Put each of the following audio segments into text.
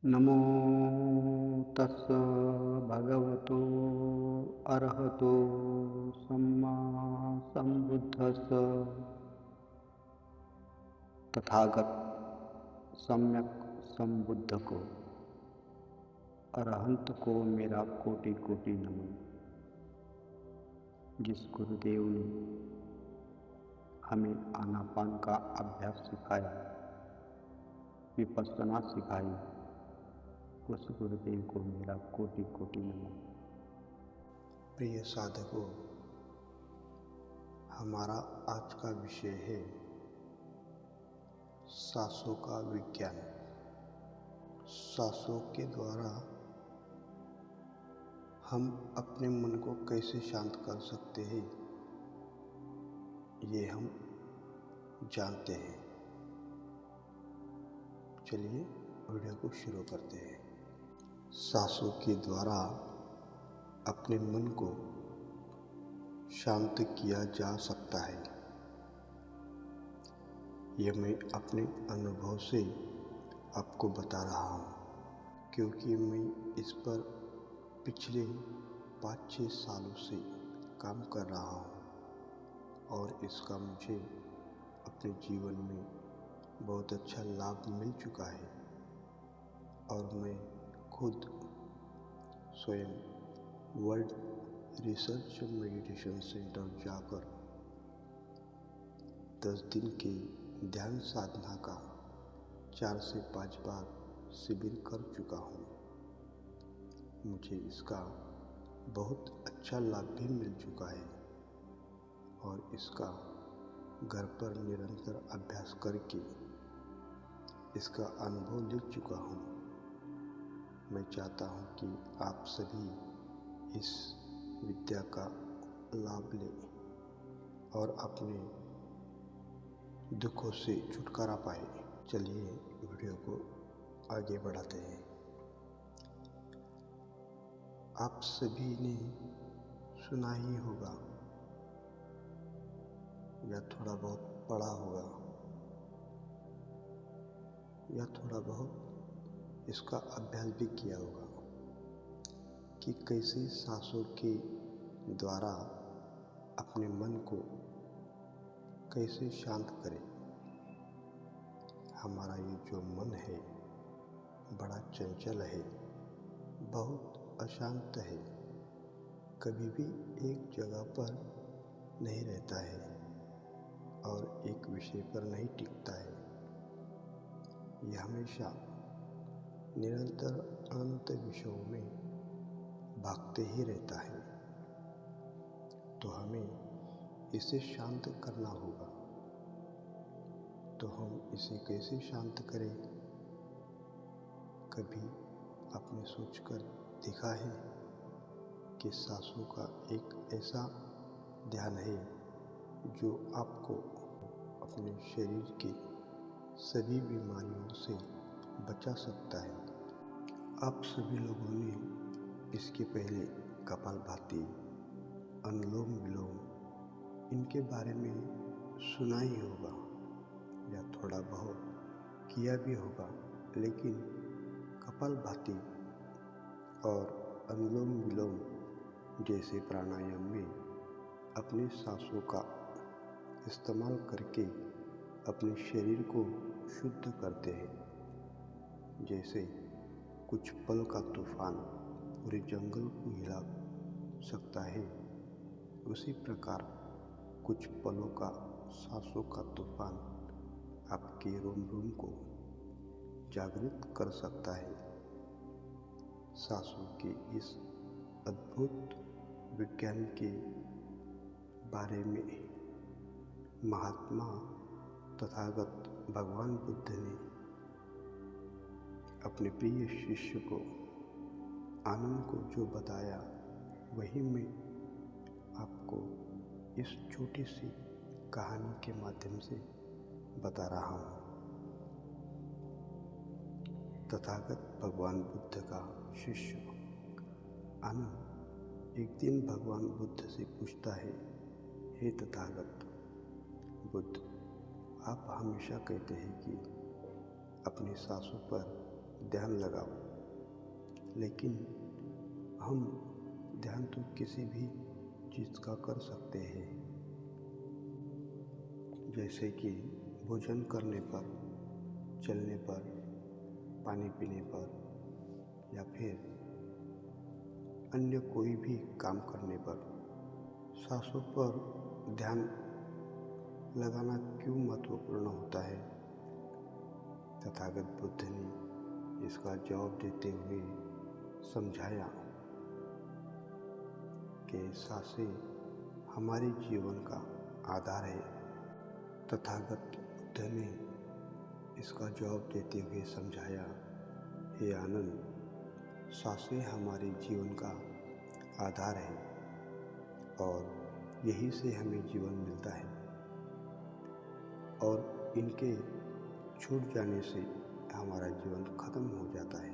नमो तस्स भगवतो अरहतो सम्मा सम्बुद्धस्स। तथागत सम्यक संबुद्ध को, अरहंत को मेरा कोटि कोटि नमन। जिस गुरुदेव ने हमें आनापान का अभ्यास सिखाया, विपश्यना सिखाई, उस गुरुदेव को मेरा कोटि कोटि नमन। प्रिय साधकों, हमारा आज का विषय है सांसों का विज्ञान। सांसों के द्वारा हम अपने मन को कैसे शांत कर सकते हैं, ये हम जानते हैं। चलिए वीडियो को शुरू करते हैं। सांसों के द्वारा अपने मन को शांत किया जा सकता है। यह मैं अपने अनुभव से आपको बता रहा हूँ, क्योंकि मैं इस पर पिछले 5-6 सालों से काम कर रहा हूँ और इसका मुझे अपने जीवन में बहुत अच्छा लाभ मिल चुका है। और मैं खुद स्वयं वर्ल्ड रिसर्च मेडिटेशन सेंटर जाकर 10 दिन के ध्यान साधना का 4 से 5 बार शिविर कर चुका हूँ। मुझे इसका बहुत अच्छा लाभ भी मिल चुका है और इसका घर पर निरंतर अभ्यास करके इसका अनुभव ले चुका हूँ। मैं चाहता हूँ कि आप सभी इस विद्या का लाभ लें और अपने दुखों से छुटकारा पाए। चलिए वीडियो को आगे बढ़ाते हैं। आप सभी ने सुना ही होगा या थोड़ा बहुत पढ़ा होगा या थोड़ा बहुत इसका अभ्यास भी किया होगा कि कैसे सांसों के द्वारा अपने मन को कैसे शांत करें। हमारा ये जो मन है बड़ा चंचल है, बहुत अशांत है, कभी भी एक जगह पर नहीं रहता है और एक विषय पर नहीं टिकता है। यह हमेशा निरंतर अनंत विषयों में भागते ही रहता है। तो हमें इसे शांत करना होगा। तो हम इसे कैसे शांत करें? कभी आपने सोचकर देखा है कि सांसों का एक ऐसा ध्यान है जो आपको अपने शरीर के सभी बीमारियों से बचा सकता है। आप सभी लोगों ने इसके पहले कपालभाति, अनुलोम विलोम इनके बारे में सुना ही होगा या थोड़ा बहुत किया भी होगा, लेकिन कपालभाति और अनुलोम विलोम जैसे प्राणायाम में अपने सांसों का इस्तेमाल करके अपने शरीर को शुद्ध करते हैं। जैसे कुछ पल का तूफान पूरे जंगल को हिला सकता है, उसी प्रकार कुछ पलों का सांसों का तूफान आपके रोम रोम को जागृत कर सकता है। सांसों के इस अद्भुत विज्ञान के बारे में महात्मा तथागत भगवान बुद्ध ने अपने प्रिय शिष्य को, आनंद को जो बताया, वही मैं आपको इस छोटी सी कहानी के माध्यम से बता रहा हूँ। तथागत भगवान बुद्ध का शिष्य आनंद एक दिन भगवान बुद्ध से पूछता है, हे तथागत बुद्ध, आप हमेशा कहते हैं कि अपनी सांसों पर ध्यान लगाओ। लेकिन हम ध्यान तो किसी भी चीज़ का कर सकते हैं, जैसे कि भोजन करने पर, चलने पर, पानी पीने पर, या फिर अन्य कोई भी काम करने पर। सांसों पर ध्यान लगाना क्यों महत्वपूर्ण होता है? तथागत बुद्ध ने इसका जवाब देते हुए समझाया कि सांसें हमारे जीवन का आधार है। तथागत बुद्ध ने इसका जवाब देते हुए समझाया, हे आनंद, सांसें हमारे जीवन का आधार है और यही से हमें जीवन मिलता है, और इनके छूट जाने से हमारा जीवन खत्म हो जाता है।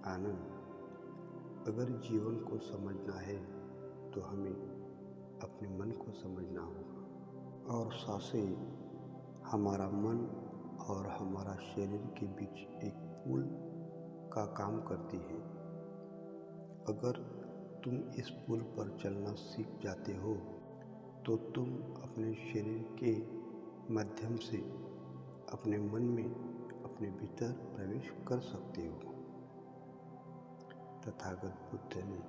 आनंद, अगर जीवन को समझना है तो हमें अपने मन को समझना होगा, और सांसें हमारा मन और हमारा शरीर के बीच एक पुल का काम करती है। अगर तुम इस पुल पर चलना सीख जाते हो तो तुम अपने शरीर के माध्यम से अपने मन में, अपने भीतर प्रवेश कर सकते हो। तथागत बुद्ध ने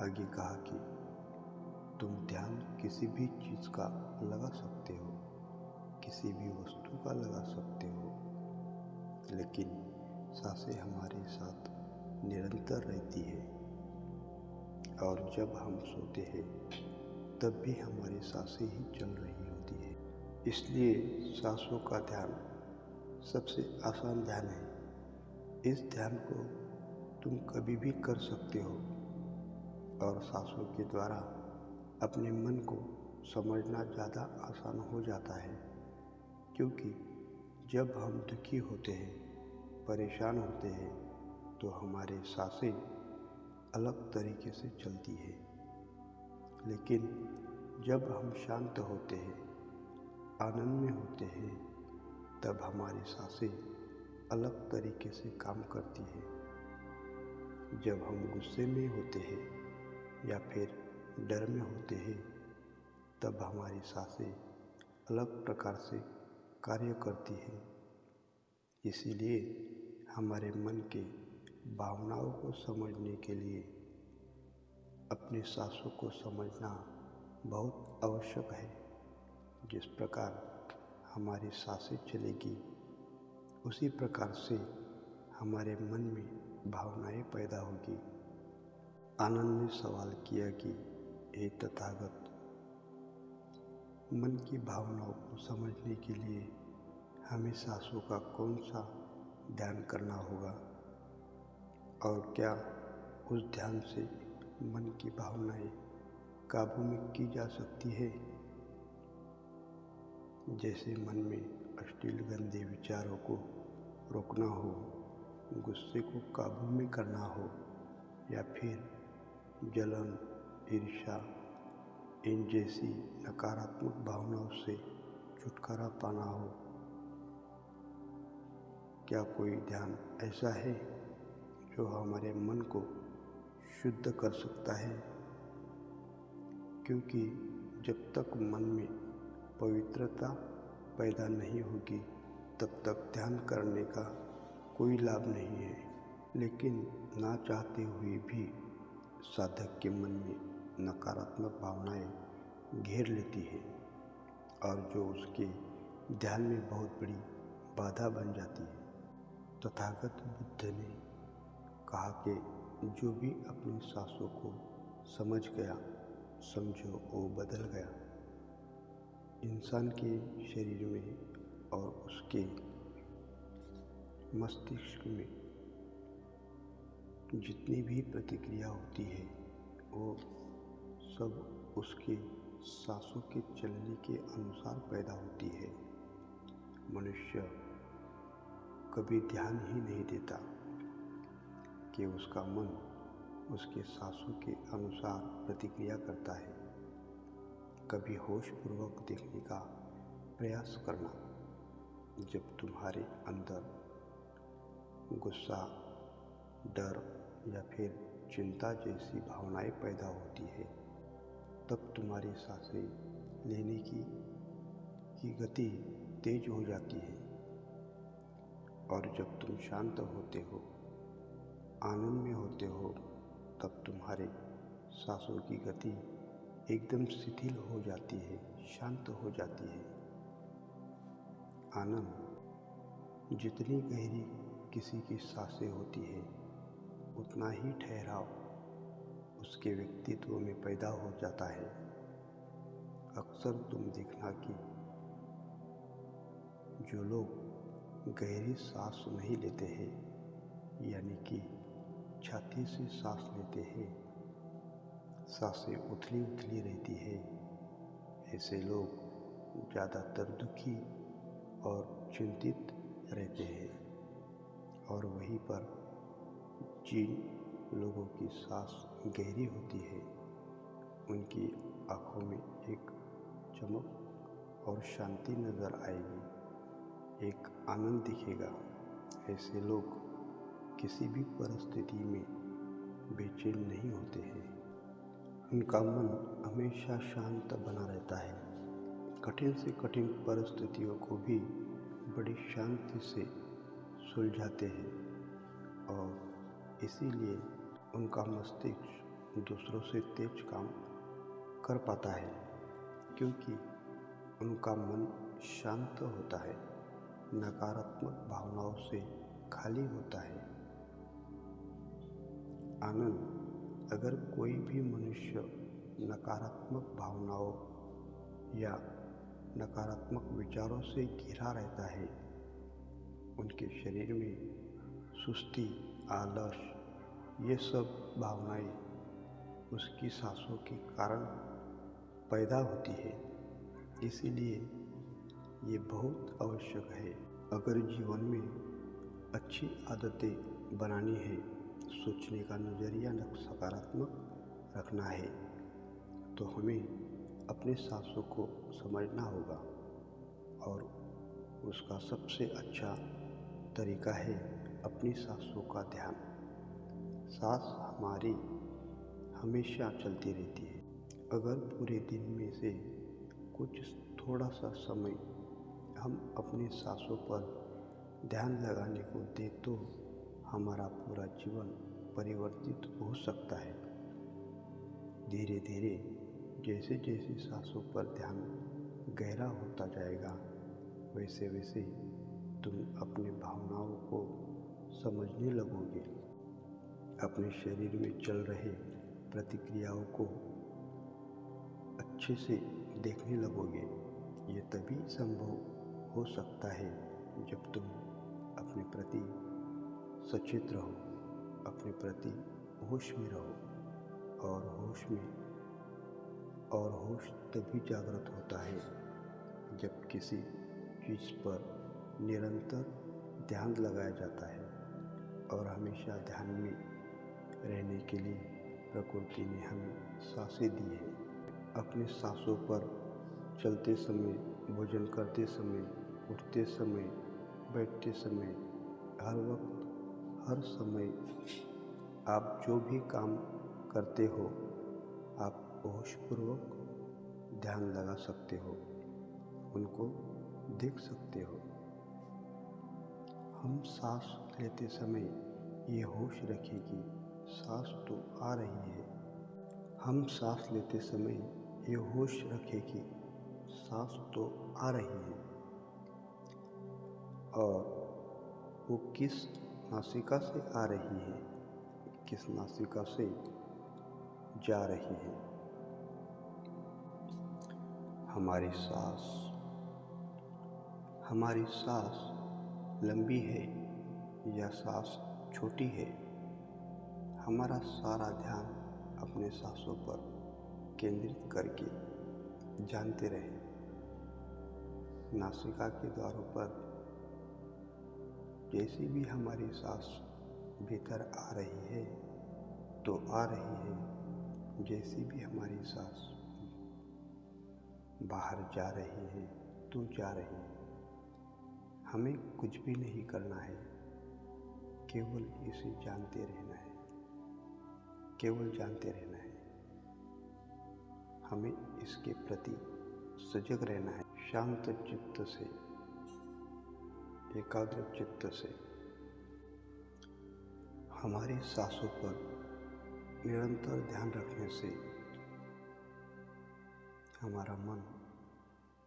आगे कहा कि तुम ध्यान किसी भी चीज़ का लगा सकते हो, किसी भी वस्तु का लगा सकते हो, लेकिन सांसें हमारे साथ निरंतर रहती है, और जब हम सोते हैं तब भी हमारी सांसें ही चल रही होती है। इसलिए सांसों का ध्यान सबसे आसान ध्यान है। इस ध्यान को तुम कभी भी कर सकते हो, और सांसों के द्वारा अपने मन को समझना ज़्यादा आसान हो जाता है, क्योंकि जब हम दुखी होते हैं, परेशान होते हैं, तो हमारे सांसें अलग तरीके से चलती है। लेकिन जब हम शांत होते हैं, आनंद में होते हैं, तब हमारी सांसें अलग तरीके से काम करती है। जब हम गुस्से में होते हैं या फिर डर में होते हैं, तब हमारी सांसें अलग प्रकार से कार्य करती है। इसीलिए हमारे मन के भावनाओं को समझने के लिए अपनी सांसों को समझना बहुत आवश्यक है। जिस प्रकार हमारी सांसें चलेगी, उसी प्रकार से हमारे मन में भावनाएं पैदा होगी। आनंद ने सवाल किया कि हे तथागत, मन की भावनाओं को समझने के लिए हमें सांसों का कौन सा ध्यान करना होगा, और क्या उस ध्यान से मन की भावनाएं काबू में की जा सकती है? जैसे मन में अश्लील गंदे विचारों को रोकना हो, गुस्से को काबू में करना हो, या फिर जलन, ईर्ष्या, इन जैसी नकारात्मक भावनाओं से छुटकारा पाना हो। क्या कोई ध्यान ऐसा है जो हमारे मन को शुद्ध कर सकता है? क्योंकि जब तक मन में पवित्रता पैदा नहीं होगी, तब तक ध्यान करने का कोई लाभ नहीं है। लेकिन ना चाहते हुए भी साधक के मन में नकारात्मक भावनाएं घेर लेती है, और जो उसके ध्यान में बहुत बड़ी बाधा बन जाती है। तथागत बुद्ध ने कहा कि जो भी अपनी सांसों को समझ गया, समझो वो बदल गया। इंसान के शरीर में और उसके मस्तिष्क में जितनी भी प्रतिक्रिया होती है, वो सब उसके सांसों के चलने के अनुसार पैदा होती है। मनुष्य कभी ध्यान ही नहीं देता कि उसका मन उसके सांसों के अनुसार प्रतिक्रिया करता है। कभी होशपूर्वक देखने का प्रयास करना। जब तुम्हारे अंदर गुस्सा, डर या फिर चिंता जैसी भावनाएं पैदा होती है, तब तुम्हारी सांसें लेने की गति तेज हो जाती है। और जब तुम शांत होते हो, आनंद में होते हो, तब तुम्हारे सांसों की गति एकदम शिथिल हो जाती है, शांत हो जाती है। आनंद जितनी गहरी किसी की सांसें होती है, उतना ही ठहराव उसके व्यक्तित्व में पैदा हो जाता है। अक्सर तुम देखना कि जो लोग गहरी सांस नहीं लेते हैं, यानी कि छाती से सांस लेते हैं, सांसें उथली उथली रहती है, ऐसे लोग ज़्यादातर दुखी और चिंतित रहते हैं। और वहीं पर जिन लोगों की सांस गहरी होती है, उनकी आँखों में एक चमक और शांति नज़र आएगी, एक आनंद दिखेगा। ऐसे लोग किसी भी परिस्थिति में बेचैन नहीं होते हैं। उनका मन हमेशा शांत बना रहता है, कठिन से कठिन परिस्थितियों को भी बड़ी शांति से सुलझाते हैं। और इसीलिए उनका मस्तिष्क दूसरों से तेज काम कर पाता है, क्योंकि उनका मन शांत होता है, नकारात्मक भावनाओं से खाली होता है। आनंद, अगर कोई भी मनुष्य नकारात्मक भावनाओं या नकारात्मक विचारों से घिरा रहता है, उनके शरीर में सुस्ती, आलस, ये सब भावनाएं उसकी सांसों के कारण पैदा होती है। इसीलिए ये बहुत आवश्यक है। अगर जीवन में अच्छी आदतें बनानी है, सोचने का नज़रिया सकारात्मक रखना है, तो हमें अपने सांसों को समझना होगा। और उसका सबसे अच्छा तरीका है अपनी सांसों का ध्यान। सांस हमारी हमेशा चलती रहती है। अगर पूरे दिन में से कुछ थोड़ा सा समय हम अपनी सांसों पर ध्यान लगाने को दें, तो हमारा पूरा जीवन परिवर्तित हो सकता है। धीरे धीरे जैसे जैसे सांसों पर ध्यान गहरा होता जाएगा, वैसे वैसे तुम अपनी भावनाओं को समझने लगोगे, अपने शरीर में चल रहे प्रतिक्रियाओं को अच्छे से देखने लगोगे। ये तभी संभव हो सकता है जब तुम अपने प्रति सचेत रहो, अपने प्रति होश में रहो। और होश तभी जागृत होता है जब किसी चीज़ पर निरंतर ध्यान लगाया जाता है। और हमेशा ध्यान में रहने के लिए प्रकृति ने हमें सांसें दी है। अपने सांसों पर चलते समय, भोजन करते समय, उठते समय, बैठते समय, हर वक्त, हर समय आप जो भी काम करते हो, आप होशपूर्वक ध्यान लगा सकते हो, उनको देख सकते हो। हम सांस लेते समय ये होश रखें कि सांस तो आ रही है। हम सांस लेते समय ये होश रखें कि सांस तो आ रही है, और वो किस नासिका से आ रही है, किस नासिका से जा रही है। हमारी सांस लंबी है या सांस छोटी है, हमारा सारा ध्यान अपने सांसों पर केंद्रित करके जानते रहें। नासिका के द्वारों पर जैसी भी हमारी सांस भीतर आ रही है तो आ रही है, जैसी भी हमारी सांस बाहर जा रही है तो जा रही है। हमें कुछ भी नहीं करना है, केवल इसे जानते रहना है, केवल जानते रहना है। हमें इसके प्रति सजग रहना है, शांत चित्त से, एकाग्र चित्त से। हमारी सांसों पर निरंतर ध्यान रखने से हमारा मन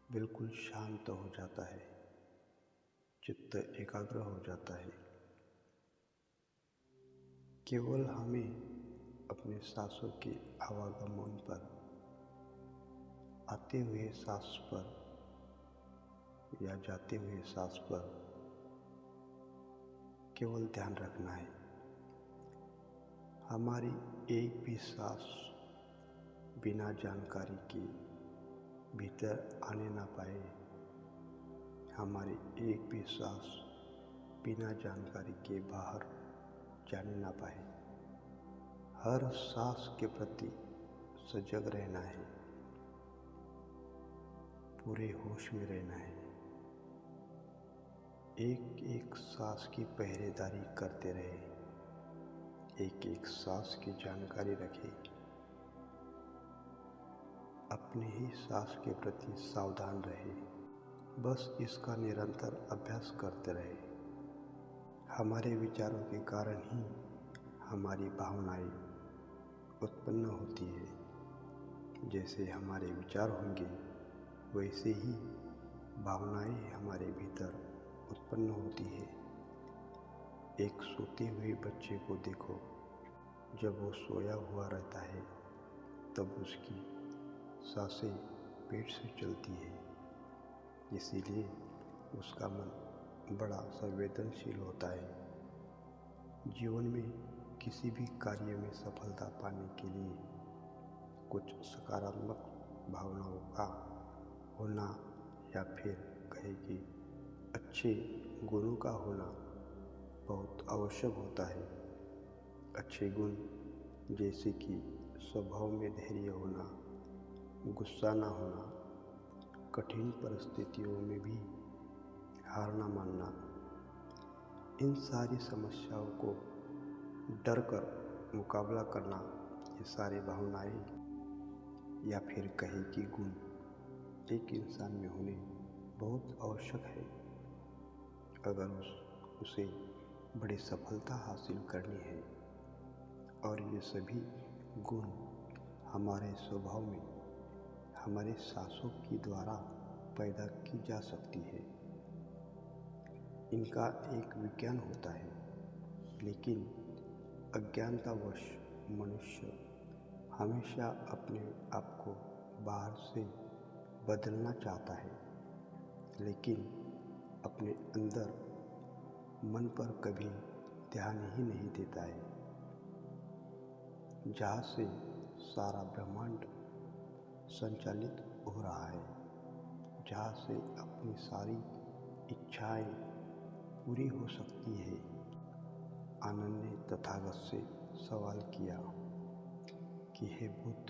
बिल्कुल शांत हो जाता है, चित्त एकाग्र हो जाता है। केवल हमें अपने सांसों के आवागमन पर, आते हुए सांस पर या जाते हुए सांस पर केवल ध्यान रखना है। हमारी एक भी सांस बिना जानकारी के भीतर आने ना पाए, हमारी एक भी सांस बिना जानकारी के बाहर जाने ना पाए। हर सांस के प्रति सजग रहना है, पूरे होश में रहना है। एक एक सांस की पहरेदारी करते रहे, एक एक सांस की जानकारी रखें। अपने ही सांस के प्रति सावधान रहे, बस इसका निरंतर अभ्यास करते रहे। हमारे विचारों के कारण ही हमारी भावनाएं उत्पन्न होती है। जैसे हमारे विचार होंगे वैसे ही भावनाएं हमारे भीतर उत्पन्न होती है। एक सोते हुए बच्चे को देखो, जब वो सोया हुआ रहता है तब उसकी सांसें पेट से चलती है, इसीलिए उसका मन बड़ा संवेदनशील होता है। जीवन में किसी भी कार्य में सफलता पाने के लिए कुछ सकारात्मक भावनाओं का होना या फिर कहे कि अच्छे गुणों का होना बहुत आवश्यक होता है। अच्छे गुण जैसे कि स्वभाव में धैर्य होना, गुस्सा ना होना, कठिन परिस्थितियों में भी हार ना मानना, इन सारी समस्याओं को डर कर मुकाबला करना, ये सारी भावनाएं या फिर कहे कि गुण एक इंसान में होने बहुत आवश्यक है। अगर उसे बड़ी सफलता हासिल करनी है, और ये सभी गुण हमारे स्वभाव में हमारे सांसों के द्वारा पैदा की जा सकती है। इनका एक विज्ञान होता है, लेकिन अज्ञानतावश मनुष्य हमेशा अपने आप को बाहर से बदलना चाहता है, लेकिन अपने अंदर मन पर कभी ध्यान ही नहीं देता है। जहाँ से सारा ब्रह्मांड संचालित हो रहा है, जहाँ से अपनी सारी इच्छाएं पूरी हो सकती है। आनंद ने तथागत से सवाल किया कि हे बुद्ध,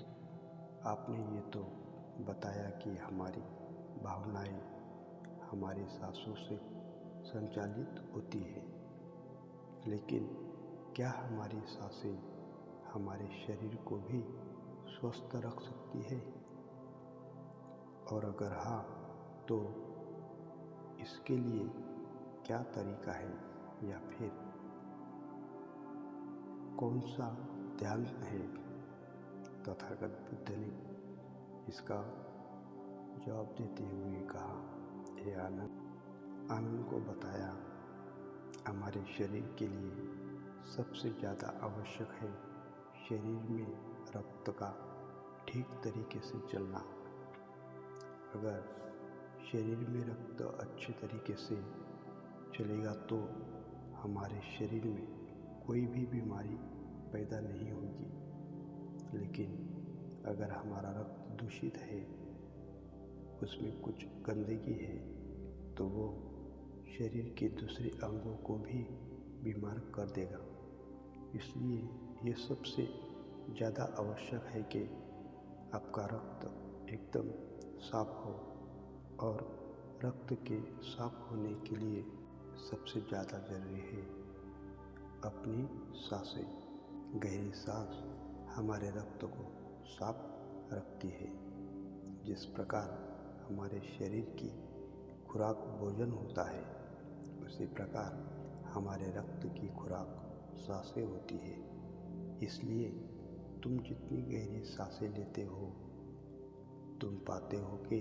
आपने ये तो बताया कि हमारी भावनाएं हमारी सांसों से संचालित होती है, लेकिन क्या हमारी सांसें हमारे शरीर को भी स्वस्थ रख सकती है? और अगर हाँ, तो इसके लिए क्या तरीका है, या फिर कौन सा ध्यान है? तथागत बुद्ध ने इसका जवाब देते हुए कहा, हे आनंद को बताया, हमारे शरीर के लिए सबसे ज़्यादा आवश्यक है शरीर में रक्त का ठीक तरीके से चलना। अगर शरीर में रक्त अच्छे तरीके से चलेगा तो हमारे शरीर में कोई भी बीमारी पैदा नहीं होगी। लेकिन अगर हमारा रक्त दूषित है, उसमें कुछ गंदगी है, तो वो शरीर के दूसरे अंगों को भी बीमार कर देगा। इसलिए ये सबसे ज़्यादा आवश्यक है कि आपका रक्त एकदम साफ हो, और रक्त के साफ होने के लिए सबसे ज़्यादा जरूरी है अपनी सांसें। गहरी सांस हमारे रक्त को साफ रखती है। जिस प्रकार हमारे शरीर की खुराक भोजन होता है, उसी प्रकार हमारे रक्त की खुराक सांसें होती है। इसलिए तुम जितनी गहरी सांसें लेते हो, तुम पाते हो कि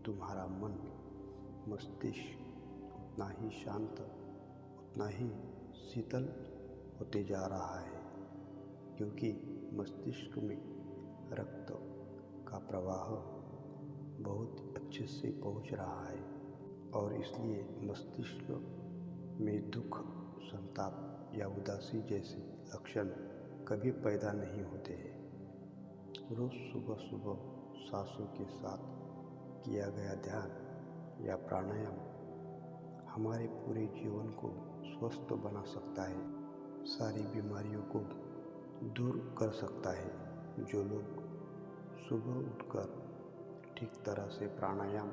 तुम्हारा मन, मस्तिष्क उतना ही शांत, उतना ही शीतल होते जा रहा है, क्योंकि मस्तिष्क में रक्त का प्रवाह बहुत अच्छे से पहुंच रहा है और इसलिए मस्तिष्क में दुख, संताप या उदासी जैसे लक्षण कभी पैदा नहीं होते हैं। रोज सुबह सुबह सांसों के साथ किया गया ध्यान या प्राणायाम हमारे पूरे जीवन को स्वस्थ बना सकता है, सारी बीमारियों को दूर कर सकता है। जो लोग सुबह उठकर ठीक तरह से प्राणायाम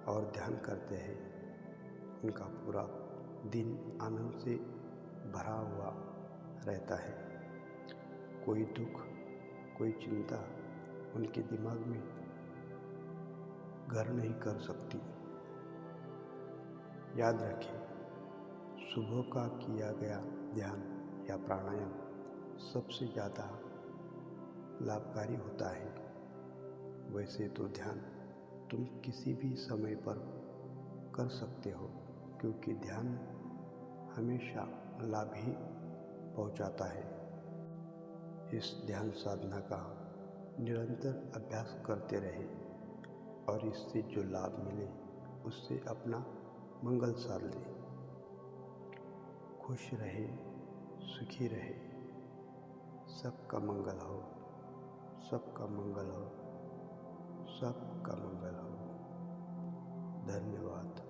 और ध्यान करते हैं, उनका पूरा दिन आनंद से भरा हुआ रहता है। कोई दुख, कोई चिंता उनके दिमाग में घर नहीं कर सकती। याद रखें, सुबह का किया गया ध्यान या प्राणायाम सबसे ज़्यादा लाभकारी होता है। वैसे तो ध्यान तुम किसी भी समय पर कर सकते हो, क्योंकि ध्यान हमेशा लाभ ही पहुंचाता है। इस ध्यान साधना का निरंतर अभ्यास करते रहे और इससे जो लाभ मिले उससे अपना मंगल साध ले। खुश रहे, सुखी रहे, सबका मंगल हो, सबका मंगल हो, सबका मंगल हो। धन्यवाद।